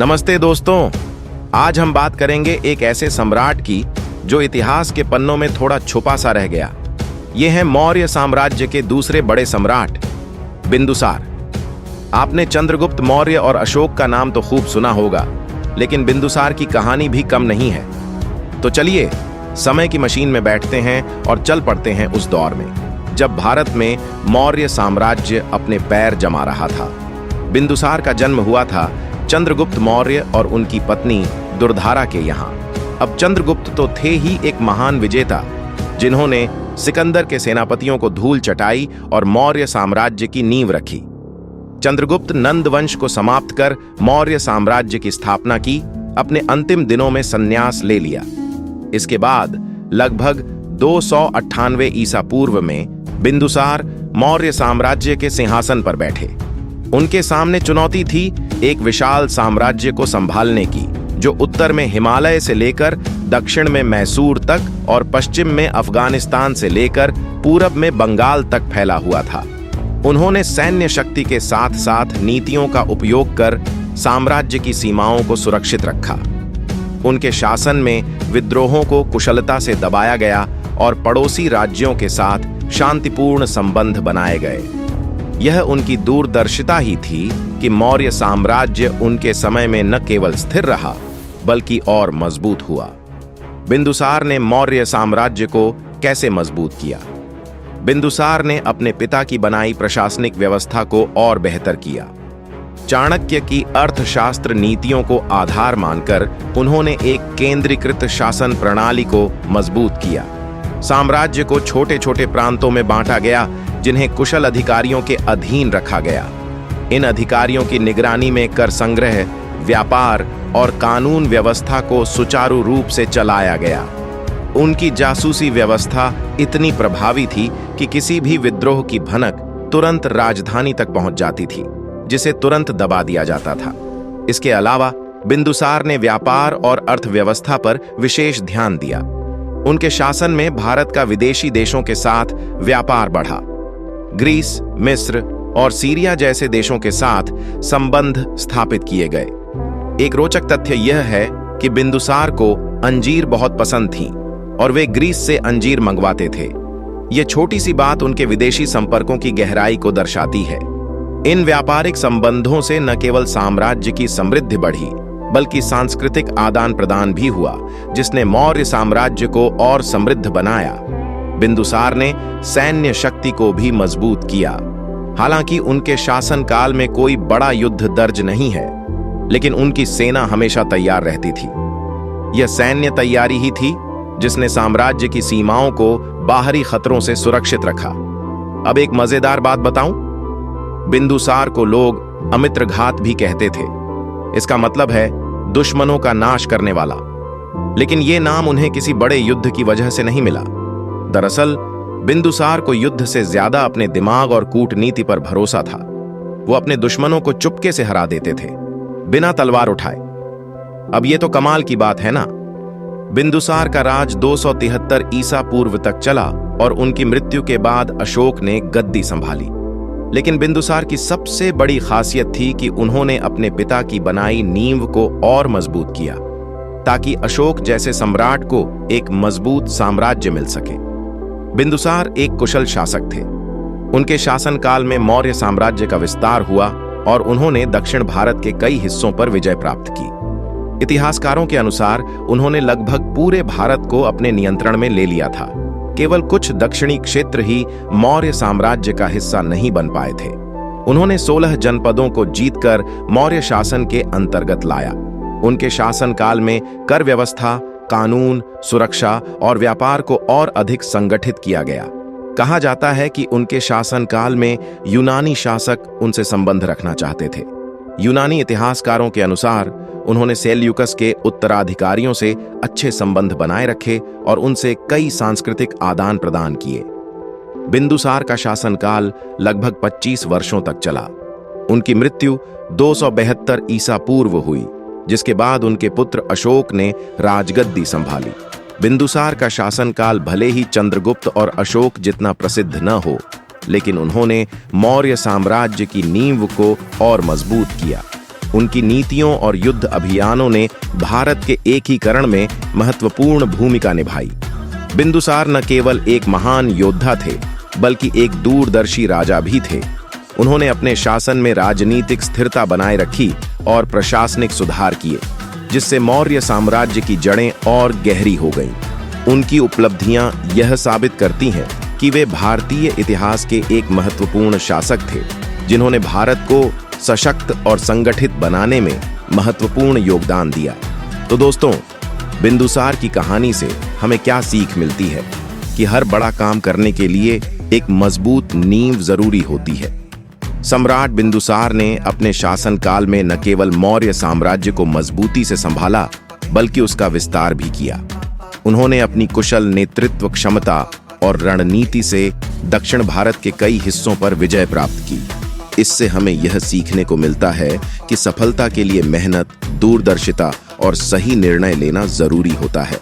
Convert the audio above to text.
नमस्ते दोस्तों, आज हम बात करेंगे एक ऐसे सम्राट की जो इतिहास के पन्नों में थोड़ा छुपा सा रह गया। ये है मौर्य साम्राज्य के दूसरे बड़े सम्राट बिंदुसार। आपने चंद्रगुप्त मौर्य और अशोक का नाम तो खूब सुना होगा, लेकिन बिंदुसार की कहानी भी कम नहीं है। तो चलिए समय की मशीन में बैठते हैं और चल पड़ते हैं उस दौर में जब भारत में मौर्य साम्राज्य अपने पैर जमा रहा था। बिंदुसार का जन्म हुआ था चंद्रगुप्त मौर्य और उनकी पत्नी दुर्धारा के यहाँ। अब चंद्रगुप्त तो थे ही एक महान विजेता, जिन्होंने सिकंदर के सेनापतियों को धूल चटाई और मौर्य साम्राज्य की नींव रखी। चंद्रगुप्त नंद वंश को समाप्त कर मौर्य साम्राज्य की स्थापना की, अपने अंतिम दिनों में संन्यास ले लिया। इसके बाद लगभग 298 ईसा पूर्व में बिंदुसार मौर्य साम्राज्य के सिंहासन पर बैठे। उनके सामने चुनौती थी एक विशाल साम्राज्य को संभालने की, जो उत्तर में हिमालय से लेकर दक्षिण में मैसूर तक और पश्चिम में अफगानिस्तान से लेकर पूरब में बंगाल तक फैला हुआ था। उन्होंने सैन्य शक्ति के साथ साथ नीतियों का उपयोग कर साम्राज्य की सीमाओं को सुरक्षित रखा। उनके शासन में विद्रोहों को कुशलता से दबाया गया और पड़ोसी राज्यों के साथ शांतिपूर्ण संबंध बनाए गए। यह उनकी दूरदर्शिता ही थी कि मौर्य साम्राज्य उनके समय में न केवल स्थिर रहा बल्कि और मजबूत हुआ। बिंदुसार ने मौर्य साम्राज्य को कैसे मजबूत किया? बिंदुसार ने अपने पिता की बनाई प्रशासनिक व्यवस्था को और बेहतर किया। चाणक्य की अर्थशास्त्र नीतियों को आधार मानकर उन्होंने एक केंद्रीकृत शासन प्रणाली को मजबूत किया। साम्राज्य को छोटे छोटे प्रांतों में बांटा गया, जिन्हें कुशल अधिकारियों के अधीन रखा गया। इन अधिकारियों की निगरानी में कर संग्रह, व्यापार और कानून व्यवस्था को सुचारू रूप से चलाया गया। उनकी जासूसी व्यवस्था इतनी प्रभावी थी कि किसी भी विद्रोह की भनक तुरंत राजधानी तक पहुंच जाती थी, जिसे तुरंत दबा दिया जाता था। इसके अलावा बिंदुसार ने व्यापार और अर्थव्यवस्था पर विशेष ध्यान दिया। उनके शासन में भारत का विदेशी देशों के साथ व्यापार बढ़ा। ग्रीस, मिस्र और सीरिया जैसे देशों के साथ संबंध स्थापित किए गए। एक रोचक तथ्य यह है कि बिंदुसार को अंजीर बहुत पसंद थी और वे ग्रीस से अंजीर मंगवाते थे। यह छोटी सी बात उनके विदेशी संपर्कों की गहराई को दर्शाती है। इन व्यापारिक संबंधों से न केवल साम्राज्य की समृद्धि बढ़ी, बल्कि सांस्कृतिक आदान प्रदान भी हुआ, जिसने मौर्य साम्राज्य को और समृद्ध बनाया। बिंदुसार ने सैन्य शक्ति को भी मजबूत किया। हालांकि उनके शासनकाल में कोई बड़ा युद्ध दर्ज नहीं है, लेकिन उनकी सेना हमेशा तैयार रहती थी। यह सैन्य तैयारी ही थी जिसने साम्राज्य की सीमाओं को बाहरी खतरों से सुरक्षित रखा। अब एक मजेदार बात बताऊं? बिंदुसार को लोग अमित्रघात भी कहते थे। इसका मतलब है दुश्मनों का नाश करने वाला। लेकिन यह नाम उन्हें किसी बड़े युद्ध की वजह से नहीं मिला। दरअसल बिंदुसार को युद्ध से ज्यादा अपने दिमाग और कूटनीति पर भरोसा था। वो अपने दुश्मनों को चुपके से हरा देते थे, बिना तलवार उठाए। अब ये तो कमाल की बात है ना। बिंदुसार का राज 273 ईसा पूर्व तक चला और उनकी मृत्यु के बाद अशोक ने गद्दी संभाली। लेकिन बिंदुसार की सबसे बड़ी खासियत थी कि उन्होंने अपने पिता की बनाई नींव को और मजबूत किया, ताकि अशोक जैसे सम्राट को एक मजबूत साम्राज्य मिल सके। बिंदुसार एक कुशल शासक थे। उनके शासनकाल में मौर्य साम्राज्य का विस्तार हुआ और उन्होंने दक्षिण भारत के कई हिस्सों पर विजय प्राप्त की। इतिहासकारों के अनुसार उन्होंने लगभग पूरे भारत को अपने नियंत्रण में ले लिया था। केवल कुछ दक्षिणी क्षेत्र ही मौर्य साम्राज्य का हिस्सा नहीं बन पाए थे। उन्होंने 16 जनपदों को जीतकर मौर्य शासन के अंतर्गत लाया। उनके शासनकाल में कर व्यवस्था, कानून, सुरक्षा और व्यापार को और अधिक संगठित किया गया। कहा जाता है कि उनके शासनकाल में यूनानी शासक उनसे संबंध रखना चाहते थे। यूनानी इतिहासकारों के अनुसार उन्होंने सेल्यूकस के उत्तराधिकारियों से अच्छे संबंध बनाए रखे और उनसे कई सांस्कृतिक आदान प्रदान किए। बिंदुसार का शासनकाल लगभग 25 वर्षों तक चला। उनकी मृत्यु 272 ईसा पूर्व हुई, जिसके बाद उनके पुत्र अशोक ने राजगद्दी संभाली। बिंदुसार का शासनकाल भले ही चंद्रगुप्त और अशोक जितना प्रसिद्ध न हो, लेकिन उन्होंने मौर्य साम्राज्य की नींव को और मजबूत किया। उनकी नीतियों और युद्ध अभियानों ने भारत के एकीकरण में महत्वपूर्ण भूमिका निभाई। बिंदुसार न केवल एक महान योद्धा थे, बल्कि एक दूरदर्शी राजा भी थे। उन्होंने अपने शासन में राजनीतिक स्थिरता बनाए रखी और प्रशासनिक सुधार किए, जिससे मौर्य साम्राज्य की जड़ें और गहरी हो गईं। उनकी उपलब्धियां यह साबित करती हैं कि वे भारतीय इतिहास के एक महत्वपूर्ण शासक थे, जिन्होंने भारत को सशक्त और संगठित बनाने में महत्वपूर्ण योगदान दिया। तो दोस्तों, बिंदुसार की कहानी से हमें क्या सीख मिलती है कि हर बड़ा काम करने के लिए एक मजबूत नींव जरूरी होती है। सम्राट बिंदुसार ने अपने शासनकाल में न केवल मौर्य साम्राज्य को मजबूती से संभाला, बल्कि उसका विस्तार भी किया। उन्होंने अपनी कुशल नेतृत्व क्षमता और रणनीति से दक्षिण भारत के कई हिस्सों पर विजय प्राप्त की। इससे हमें यह सीखने को मिलता है कि सफलता के लिए मेहनत, दूरदर्शिता और सही निर्णय लेना जरूरी होता है।